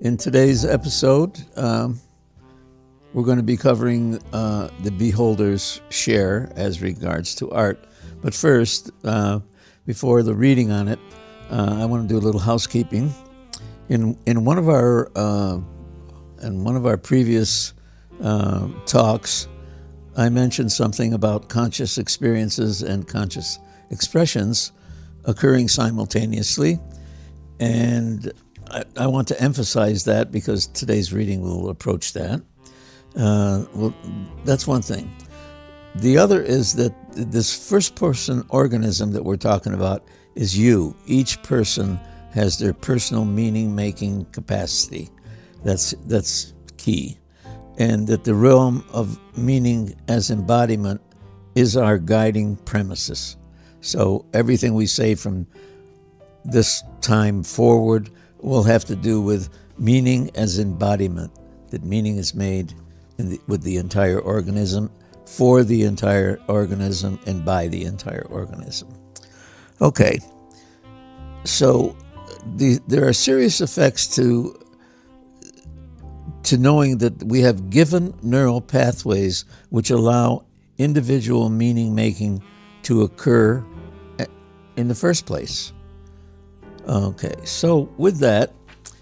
In today's episode, we're going to be covering the beholder's share as regards to art. But first, before the reading on it, I want to do a little housekeeping. In one of our previous talks, I mentioned something about conscious experiences and conscious expressions occurring simultaneously, and I want to emphasize that because today's reading will approach that. Well, that's one thing. The other is that this first-person organism that we're talking about is you. Each person has their personal meaning-making capacity. That's key. And that the realm of meaning as embodiment is our guiding premises. So everything we say from this time forward will have to do with meaning as embodiment, that meaning is made with the entire organism, for the entire organism, and by the entire organism. Okay, so there are serious effects to knowing that we have given neural pathways which allow individual meaning making to occur in the first place. Okay, so with that,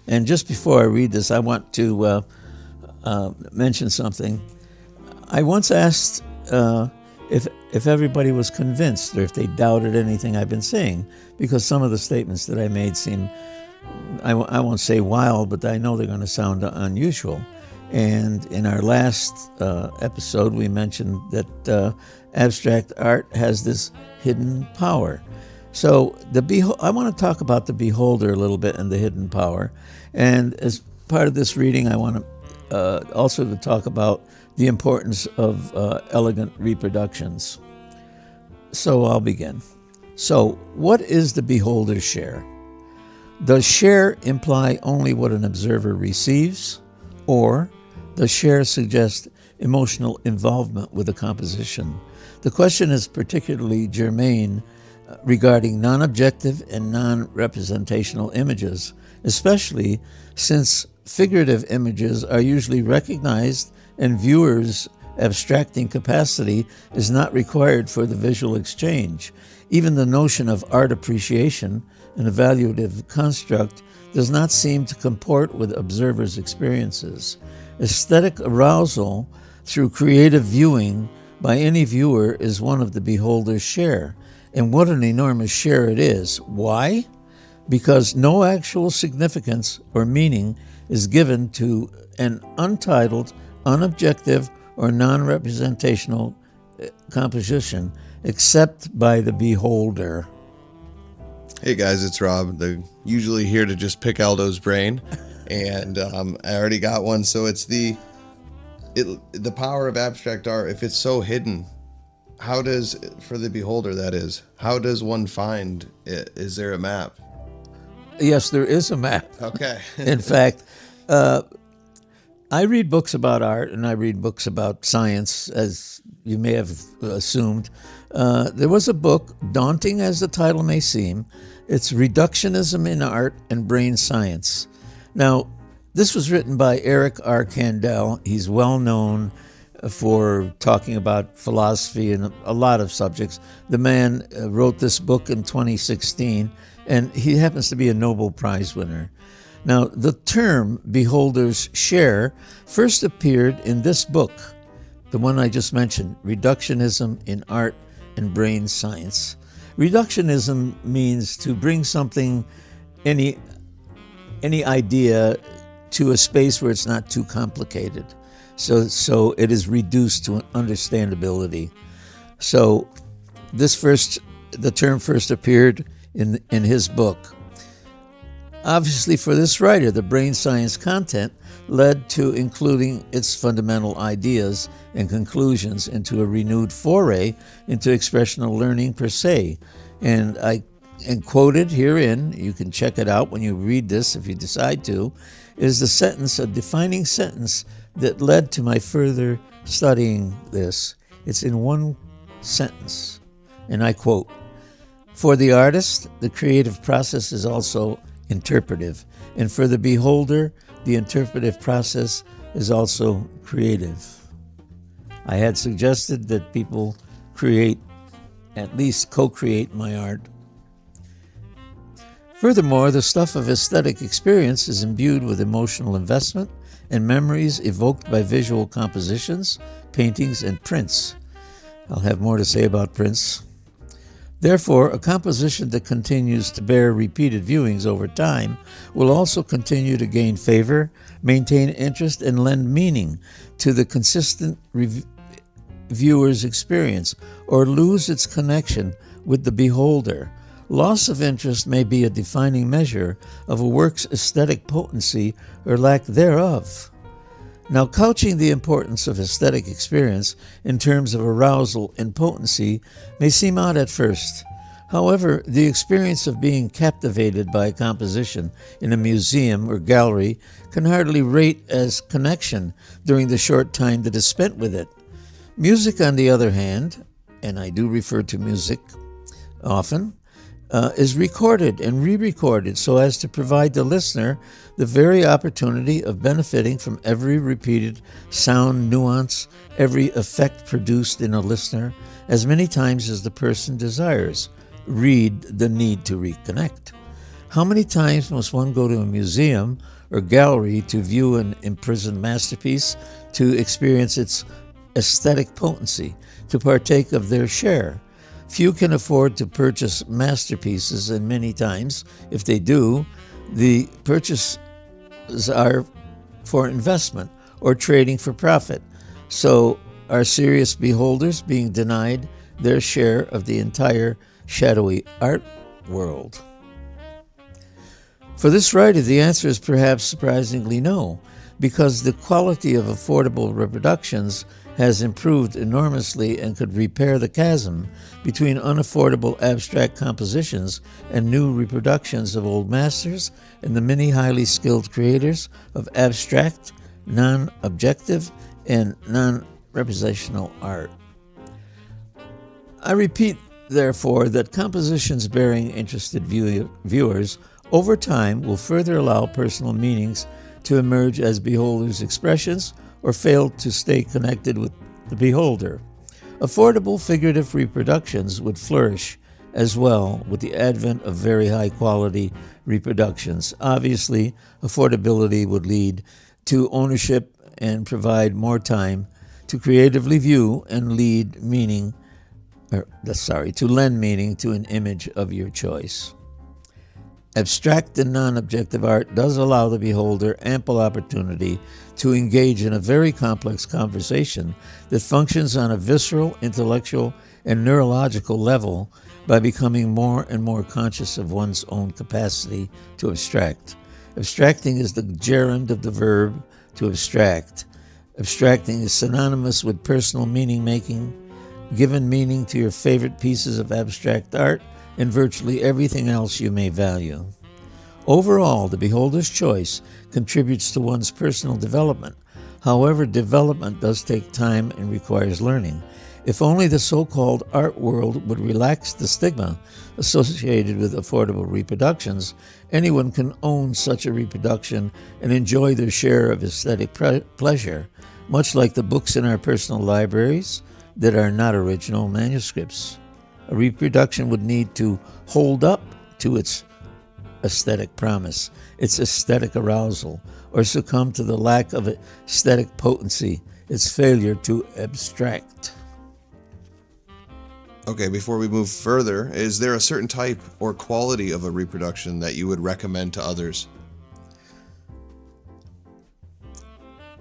and just before I read this, I want to mention something. I once asked if everybody was convinced or if they doubted anything I've been saying, because some of the statements that I made seem, I won't say wild, but I know they're going to sound unusual. And in our last episode, we mentioned that abstract art has this hidden power. So I want to talk about the beholder a little bit and the hidden power. And as part of this reading, I want to also to talk about the importance of elegant reproductions. So I'll begin. So what is the beholder's share? Does share imply only what an observer receives, or does share suggest emotional involvement with the composition? The question is particularly germane regarding non-objective and non-representational images, especially since figurative images are usually recognized and viewers' abstracting capacity is not required for the visual exchange. Even the notion of art appreciation, an evaluative construct, does not seem to comport with observers' experiences. Aesthetic arousal through creative viewing by any viewer is one of the beholder's share. And what an enormous share it is. Why? Because no actual significance or meaning is given to an untitled, unobjective, or non-representational composition except by the beholder. Hey guys, it's Rob. They're usually here to just pick Aldo's brain, and I already got one. So it's the power of abstract art. If it's so hidden, for the beholder, that is, how does one find it? Is there a map? Yes, there is a map. Okay. In fact, I read books about art and I read books about science, as you may have assumed. There was a book, daunting as the title may seem. It's Reductionism in Art and Brain Science. Now, this was written by Eric R. Kandel. He's well known for talking about philosophy and a lot of subjects. The man wrote this book in 2016, and he happens to be a Nobel Prize winner. Now, the term beholder's share first appeared in this book, the one I just mentioned, Reductionism in Art and Brain Science. Reductionism means to bring something, any idea, to a space where it's not too complicated. So it is reduced to understandability. So the term first appeared in his book. Obviously, for this writer, the brain science content led to including its fundamental ideas and conclusions into a renewed foray into expressional learning per se. And quoted herein, you can check it out when you read this if you decide to, is the sentence, a defining sentence that led to my further studying this. It's in one sentence, and I quote, "For the artist, the creative process is also interpretive, and for the beholder, the interpretive process is also creative. I had suggested that people create, at least co-create my art. Furthermore, the stuff of aesthetic experience is imbued with emotional investment and memories evoked by visual compositions, paintings, and prints. I'll have more to say about prints. Therefore, a composition that continues to bear repeated viewings over time will also continue to gain favor, maintain interest, and lend meaning to the consistent viewer's experience, or lose its connection with the beholder. Loss of interest may be a defining measure of a work's aesthetic potency or lack thereof. Now, couching the importance of aesthetic experience in terms of arousal and potency may seem odd at first. However, the experience of being captivated by a composition in a museum or gallery can hardly rate as connection during the short time that is spent with it. Music, on the other hand, and I do refer to music often, is recorded and re-recorded so as to provide the listener the very opportunity of benefiting from every repeated sound nuance, every effect produced in a listener, as many times as the person desires. Read the need to reconnect. How many times must one go to a museum or gallery to view an imprisoned masterpiece, to experience its aesthetic potency, to partake of their share? Few can afford to purchase masterpieces, and many times, if they do, the purchases are for investment or trading for profit. So are serious beholders being denied their share of the entire shadowy art world? For this writer, the answer is perhaps surprisingly no, because the quality of affordable reproductions has improved enormously and could repair the chasm between unaffordable abstract compositions and new reproductions of old masters and the many highly skilled creators of abstract, non-objective, and non-representational art. I repeat, therefore, that compositions bearing interested viewers over time will further allow personal meanings to emerge as beholders' expressions or fail to stay connected with the beholder. Affordable figurative reproductions would flourish as well with the advent of very high-quality reproductions. Obviously, affordability would lead to ownership and provide more time to creatively view and lend meaning to an image of your choice. Abstract and non-objective art does allow the beholder ample opportunity to engage in a very complex conversation that functions on a visceral, intellectual, and neurological level by becoming more and more conscious of one's own capacity to abstract. Abstracting is the gerund of the verb to abstract. Abstracting is synonymous with personal meaning-making, given meaning to your favorite pieces of abstract art, and virtually everything else you may value. Overall, the beholder's choice contributes to one's personal development. However, development does take time and requires learning. If only the so-called art world would relax the stigma associated with affordable reproductions, anyone can own such a reproduction and enjoy their share of aesthetic pleasure, much like the books in our personal libraries that are not original manuscripts. A reproduction would need to hold up to its aesthetic promise, its aesthetic arousal, or succumb to the lack of aesthetic potency, its failure to abstract. Okay, before we move further, is there a certain type or quality of a reproduction that you would recommend to others?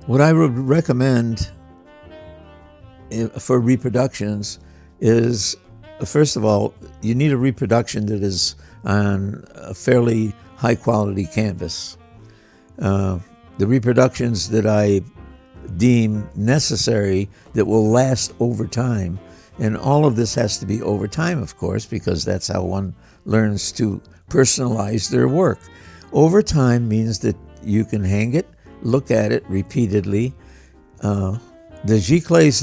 What I would recommend for reproductions is, first of all, you need a reproduction that is on a fairly high-quality canvas. The reproductions that I deem necessary that will last over time, and all of this has to be over time, of course, because that's how one learns to personalize their work. Over time means that you can hang it, look at it repeatedly. The giclées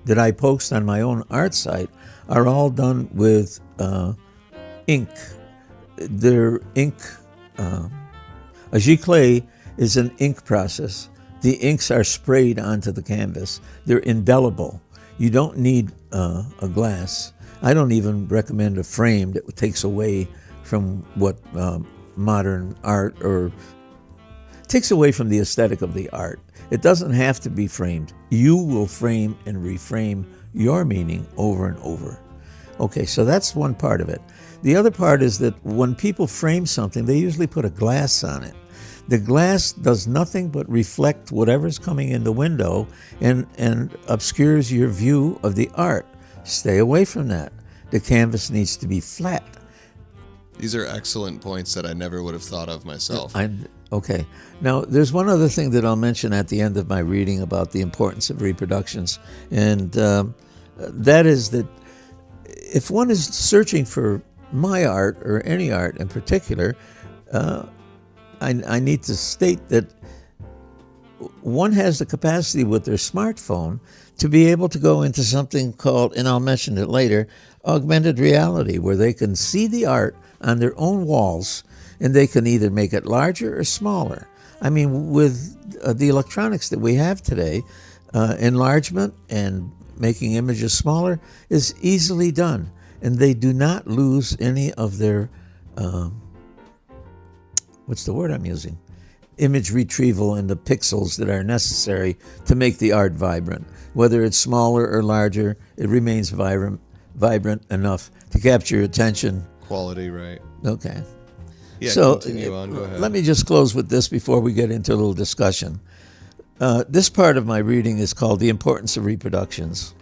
that I post on my own art site are all done with ink. They're ink A giclée is an ink process. The inks are sprayed onto the canvas. They're indelible. You don't need a glass. I don't even recommend a frame that takes away from what modern art, or takes away from the aesthetic of the art. It doesn't have to be framed. You will frame and reframe your meaning over and over. Okay, so that's one part of it. The other part is that when people frame something, they usually put a glass on it. The glass does nothing but reflect whatever's coming in the window and obscures your view of the art. Stay away from that. The canvas needs to be flat. These are excellent points that I never would have thought of myself. Okay. Now, there's one other thing that I'll mention at the end of my reading about the importance of reproductions, and that is that if one is searching for my art, or any art in particular, I need to state that one has the capacity with their smartphone to be able to go into something called, and I'll mention it later, augmented reality, where they can see the art on their own walls, and they can either make it larger or smaller. I mean, with the electronics that we have today, enlargement and making images smaller is easily done, and they do not lose any of their, what's the word I'm using? Image retrieval and the pixels that are necessary to make the art vibrant. Whether it's smaller or larger, it remains vibrant enough to capture your attention. Quality, right? Okay. Yeah, so continue on. Go ahead. Let me just close with this before we get into a little discussion. This part of my reading is called The Importance of Reproductions.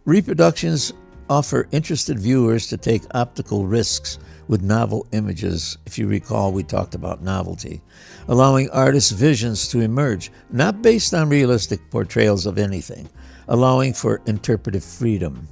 Reproductions offer interested viewers to take optical risks with novel images. If you recall, we talked about novelty, allowing artists' visions to emerge, not based on realistic portrayals of anything, allowing for interpretive freedom.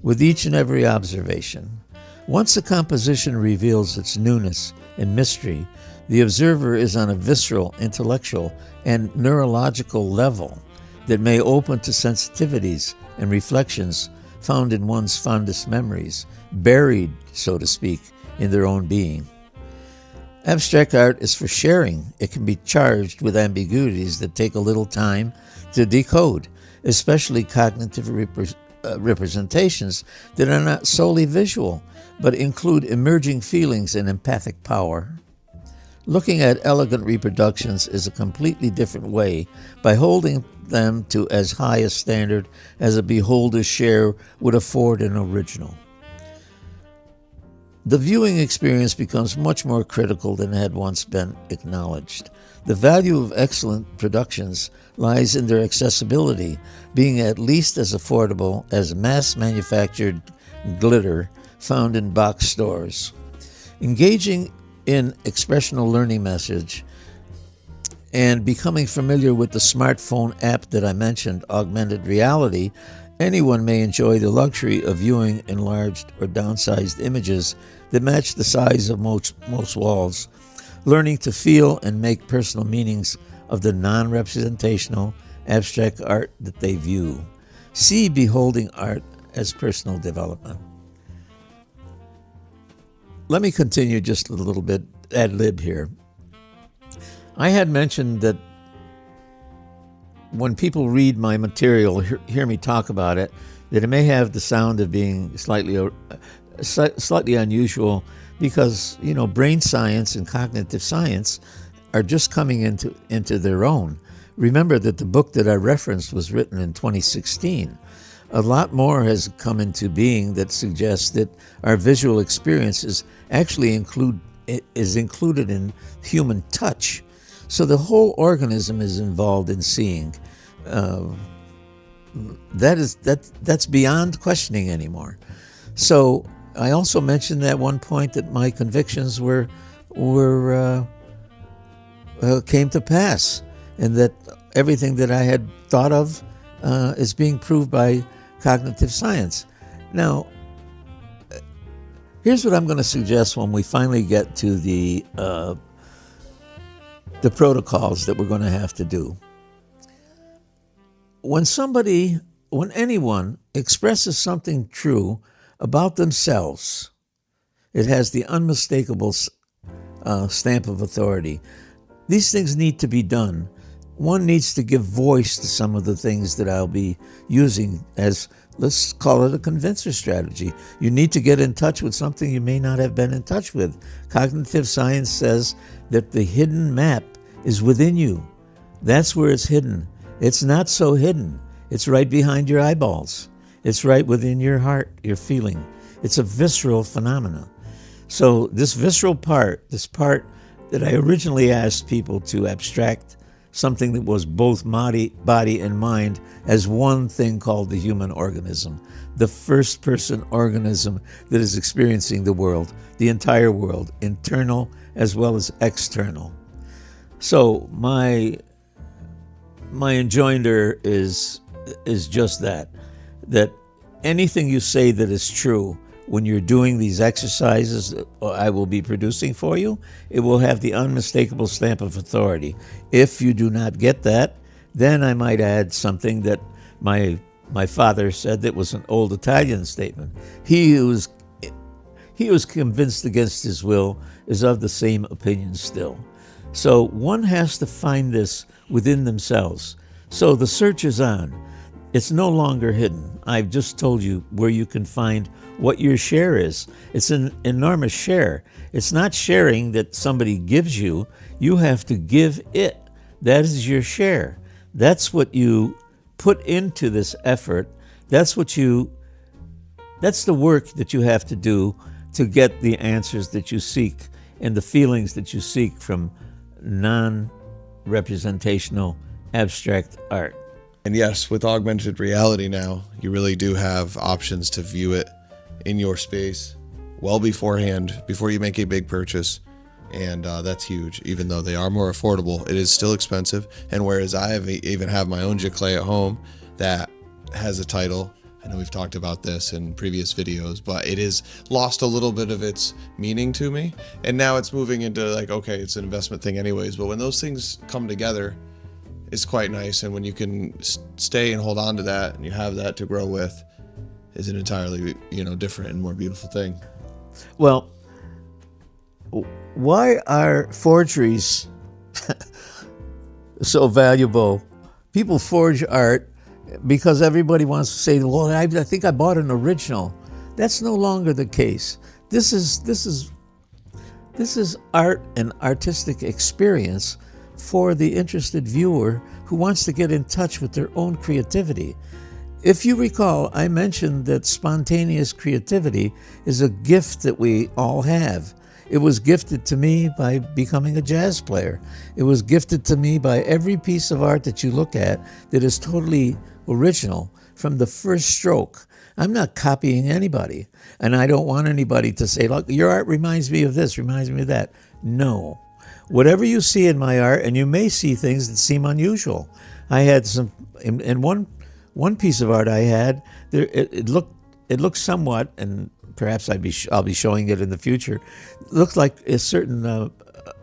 With each and every observation, once a composition reveals its newness and mystery, the observer is on a visceral, intellectual, and neurological level that may open to sensitivities and reflections found in one's fondest memories, buried, so to speak, in their own being. Abstract art is for sharing. It can be charged with ambiguities that take a little time to decode, especially cognitive representations that are not solely visual, but include emerging feelings and empathic power. Looking at elegant reproductions is a completely different way, by holding them to as high a standard as a beholder's share would afford an original. The viewing experience becomes much more critical than had once been acknowledged. The value of excellent productions lies in their accessibility, being at least as affordable as mass-manufactured glitter found in box stores. Engaging in expressional learning message and becoming familiar with the smartphone app that I mentioned, augmented reality, anyone may enjoy the luxury of viewing enlarged or downsized images that match the size of most walls, learning to feel and make personal meanings of the non-representational abstract art that they view. See beholding art as personal development. Let me continue just a little bit ad lib here. I had mentioned that when people read my material, hear me talk about it, that it may have the sound of being slightly unusual because, brain science and cognitive science are just coming into their own. Remember that the book that I referenced was written in 2016. A lot more has come into being that suggests that our visual experience is actually included in human touch. So the whole organism is involved in seeing. That's beyond questioning anymore. So I also mentioned at one point that my convictions came to pass, and that everything that I had thought of is being proved by cognitive science. Now, here's what I'm going to suggest when we finally get to the protocols that we're going to have to do. When anyone expresses something true about themselves, it has the unmistakable stamp of authority. These things need to be done. One needs to give voice to some of the things that I'll be using as, let's call it a convincer strategy. You need to get in touch with something you may not have been in touch with. Cognitive science says that the hidden map is within you. That's where it's hidden. It's not so hidden. It's right behind your eyeballs. It's right within your heart, your feeling. It's a visceral phenomena. So this visceral part, this part that I originally asked people to abstract something that was both body and mind as one thing called the human organism, the first person organism that is experiencing the world, the entire world, internal as well as external. So my enjoinder is just that anything you say that is true when you're doing these exercises that I will be producing for you, it will have the unmistakable stamp of authority. If you do not get that, then I might add something that my father said that was an old Italian statement. He who was convinced against his will is of the same opinion still. So one has to find this within themselves. So the search is on. It's no longer hidden. I've just told you where you can find what your share is. It's an enormous share. It's not sharing that somebody gives you. You have to give it. That is your share. That's what you put into this effort. That's the work that you have to do to get the answers that you seek and the feelings that you seek from non-representational abstract art. And yes, with augmented reality now, you really do have options to view it in your space well beforehand, before you make a big purchase. And that's huge. Even though they are more affordable, it is still expensive. And whereas I even have my own Giclée at home that has a title, I know we've talked about this in previous videos, but it has lost a little bit of its meaning to me. And now it's moving into like, okay, it's an investment thing anyways. But when those things come together, it's quite nice. And when you can stay and hold on to that and you have that to grow with, is an entirely, different and more beautiful thing. Well, why are forgeries so valuable? People forge art because everybody wants to say, well, I think I bought an original. That's no longer the case. This is art and artistic experience for the interested viewer who wants to get in touch with their own creativity. If you recall, I mentioned that spontaneous creativity is a gift that we all have. It was gifted to me by becoming a jazz player. It was gifted to me by every piece of art that you look at that is totally original from the first stroke. I'm not copying anybody, and I don't want anybody to say, look, your art reminds me of this, reminds me of that. No. Whatever you see in my art, and you may see things that seem unusual. I had some, in one piece of art I had, it looked somewhat, and perhaps I'll be showing it in the future, it looked like a certain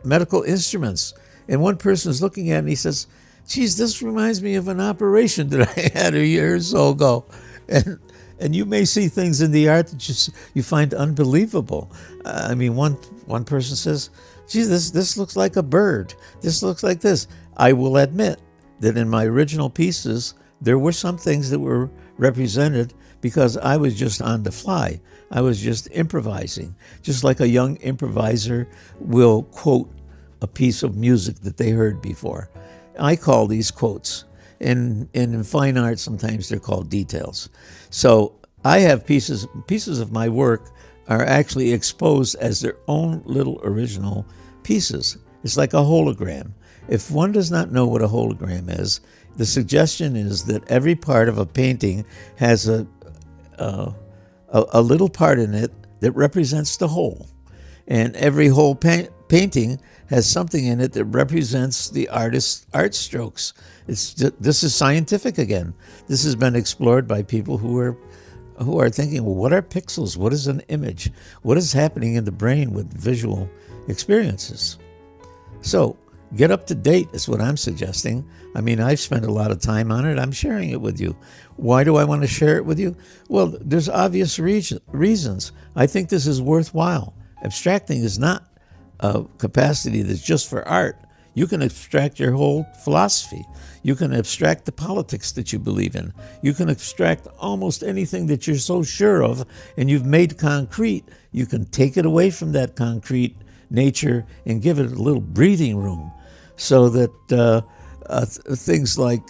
medical instruments. And one person is looking at it and he says, geez, this reminds me of an operation that I had a year or so ago. And you may see things in the art that you find unbelievable. I mean, one person says, geez, this looks like a bird. This looks like this. I will admit that in my original pieces, there were some things that were represented because I was just on the fly. I was just improvising, just like a young improviser will quote a piece of music that they heard before. I call these quotes. And in fine art, sometimes they're called details. So I have pieces of my work are actually exposed as their own little original pieces. It's like a hologram. If one does not know what a hologram is, the suggestion is that every part of a painting has a little part in it that represents the whole. And every whole painting has something in it that represents the artist's art strokes. This is scientific again. This has been explored by people who are thinking, well, what are pixels? What is an image? What is happening in the brain with visual experiences? So get up to date is what I'm suggesting. I mean, I've spent a lot of time on it. I'm sharing it with you. Why do I want to share it with you? Well, there's obvious reasons. I think this is worthwhile. Abstracting is not a capacity that's just for art, you can abstract your whole philosophy. You can abstract the politics that you believe in. You can abstract almost anything that you're so sure of and you've made concrete. You can take it away from that concrete nature and give it a little breathing room so that things like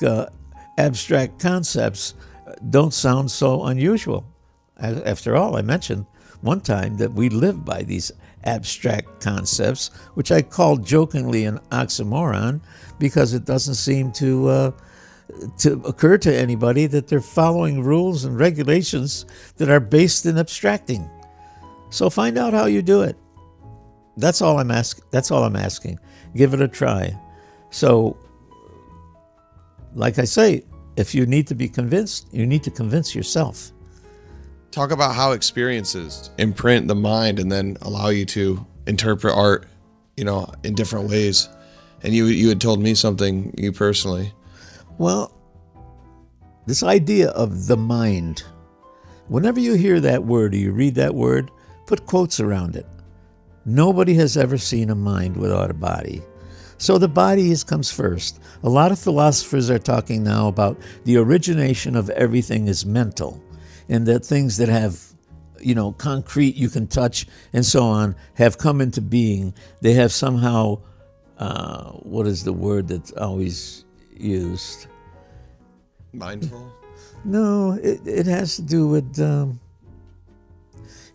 abstract concepts don't sound so unusual. After all, I mentioned one time that we live by these abstract concepts, which I called jokingly an oxymoron because it doesn't seem to occur to anybody that they're following rules and regulations that are based in abstracting. So find out how you do it. That's all I'm asking. Give it a try. So, like I say, if you need to be convinced, you need to convince yourself. Talk about how experiences imprint the mind and then allow you to interpret art, in different ways. And you had told me something, you personally. Well, this idea of the mind, whenever you hear that word or you read that word, put quotes around it. Nobody has ever seen a mind without a body. So the body comes first. A lot of philosophers are talking now about the origination of everything is mental, and that things that have, concrete you can touch and so on have come into being. They have somehow, what is the word that's always used? Mindful? No, it has to do with,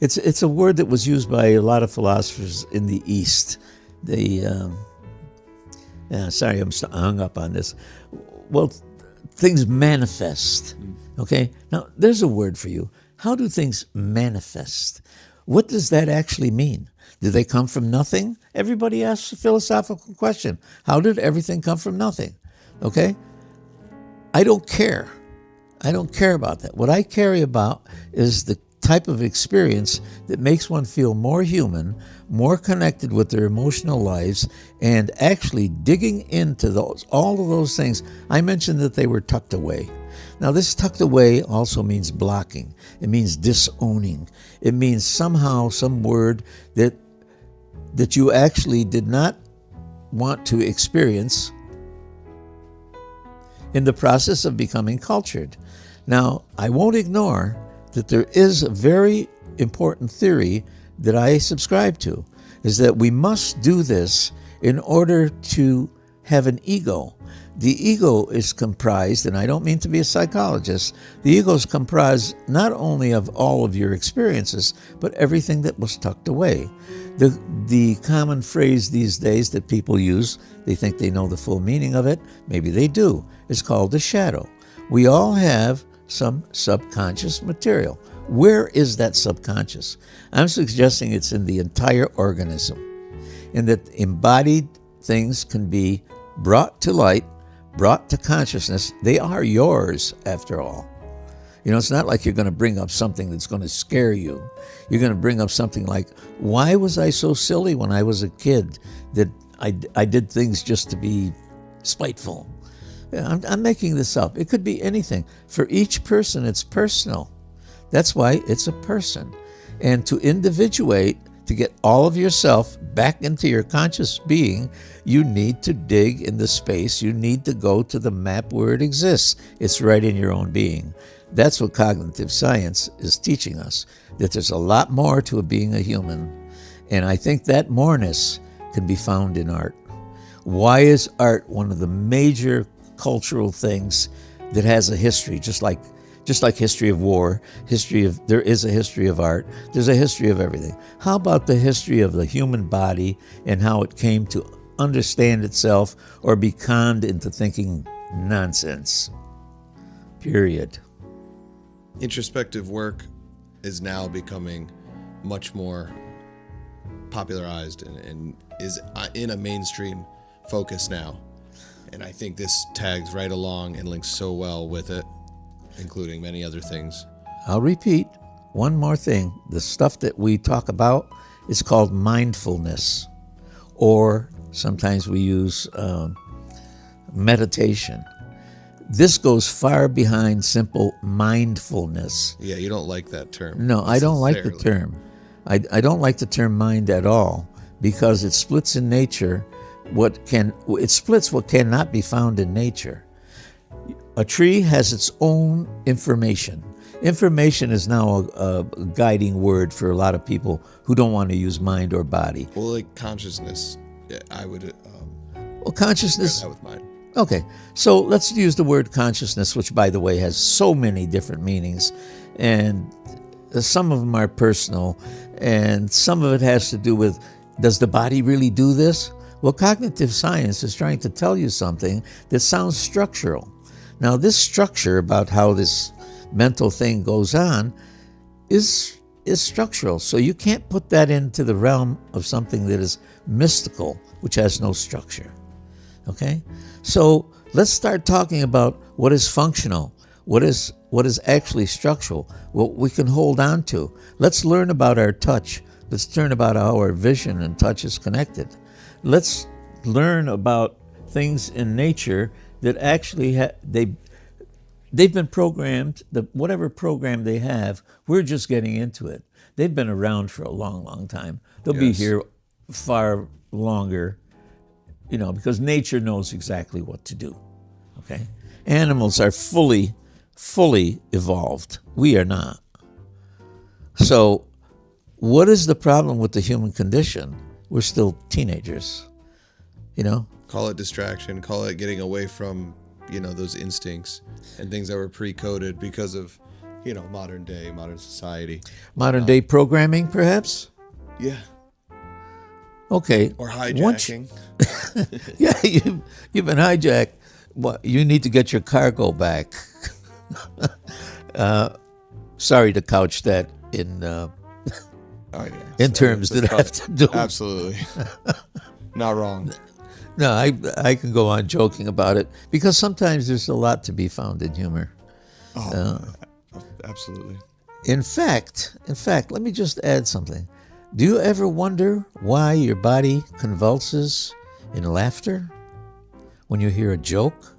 it's a word that was used by a lot of philosophers in the East. Sorry, I'm hung up on this. Well, things manifest. Okay? Now, there's a word for you. How do things manifest? What does that actually mean? Do they come from nothing? Everybody asks a philosophical question. How did everything come from nothing? Okay? I don't care. I don't care about that. What I care about is the type of experience that makes one feel more human, more connected with their emotional lives, and actually digging into all of those things. I mentioned that they were tucked away. Now, this tucked away also means blocking. It means disowning. It means somehow some word that you actually did not want to experience in the process of becoming cultured. Now, I won't ignore that there is a very important theory that I subscribe to, is that we must do this in order to have an ego. The ego is comprised, and I don't mean to be a psychologist, the ego is comprised not only of all of your experiences, but everything that was tucked away. The common phrase these days that people use, they think they know the full meaning of it, maybe they do, is called the shadow. We all have some subconscious material. Where is that subconscious? I'm suggesting it's in the entire organism, and that embodied things can be brought to light, brought to consciousness. They are yours, after all. It's not like you're going to bring up something that's going to scare you. You're going to bring up something like, why was I so silly when I was a kid that I did things just to be spiteful? I'm making this up. It could be anything. For each person, it's personal. That's why it's a person. And to individuate, to get all of yourself back into your conscious being, you need to dig in the space. You need to go to the map where it exists. It's right in your own being. That's what cognitive science is teaching us, that there's a lot more to being a human. And I think that moreness can be found in art. Why is art one of the major cultural things that has a history, just like history of war, there is a history of art, there's a history of everything. How about the history of the human body and how it came to understand itself or be conned into thinking nonsense? Period. Introspective work is now becoming much more popularized and is in a mainstream focus now. And I think this tags right along and links so well with it, including many other things. I'll repeat one more thing. The stuff that we talk about is called mindfulness, or sometimes we use meditation. This goes far behind simple mindfulness. Yeah, you don't like that term. No, I don't like the term. I don't like the term mind at all, because it splits in nature it splits what cannot be found in nature. A tree has its own information. Information is now a guiding word for a lot of people who don't want to use mind or body. Well, like consciousness, I would. Consciousness. That with mine. Okay, so let's use the word consciousness, which, by the way, has so many different meanings, and some of them are personal, and some of it has to do with, does the body really do this? Well, cognitive science is trying to tell you something that sounds structural. Now, this structure about how this mental thing goes on is structural, so you can't put that into the realm of something that is mystical, which has no structure. Okay? So let's start talking about what is functional, what is actually structural, what we can hold on to. Let's learn about our touch. Let's learn about how our vision and touch is connected. Let's learn about things in nature that actually they've been programmed. Whatever program they have, we're just getting into it. They've been around for a long, long time. They'll be here far longer. Because nature knows exactly what to do, okay? Animals are fully evolved. We are not. So what is the problem with the human condition? We're still teenagers, Call it distraction, call it getting away from, those instincts and things that were pre-coded because of, modern society. Modern day programming, perhaps? Yeah. Okay. Or hijacking. Yeah, you've been hijacked. What, you need to get your cargo back. Sorry to couch that in terms that have to do. Absolutely. Not wrong. No, I can go on joking about it because sometimes there's a lot to be found in humor. Absolutely. In fact, let me just add something. Do you ever wonder why your body convulses in laughter when you hear a joke?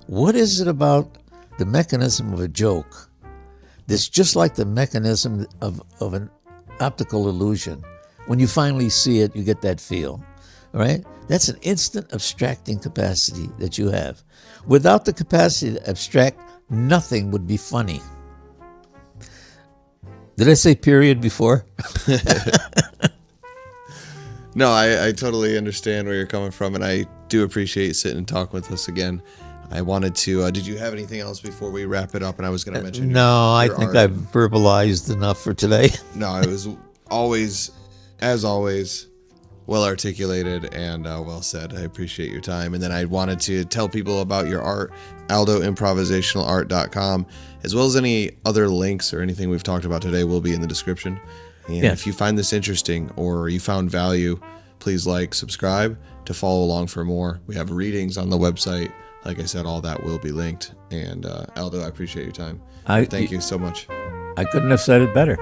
What is it about the mechanism of a joke that's just like the mechanism of an optical illusion? When you finally see it, you get that feel, all right? That's an instant abstracting capacity that you have. Without the capacity to abstract, nothing would be funny. Did I say period before? No, I totally understand where you're coming from, and I do appreciate you sitting and talking with us again. I wanted to, did you have anything else before we wrap it up? And I was going to mention No, I think I've verbalized enough for today. No, it was always, as always, well articulated and well said. I appreciate your time. And then I wanted to tell people about your art, aldoimprovisationalart.com, as well as any other links or anything we've talked about today will be in the description. And if you find this interesting or you found value, please subscribe to follow along for more. We have readings on the website. Like I said, all that will be linked. And Aldo, I appreciate your time. Thank you so much. I couldn't have said it better.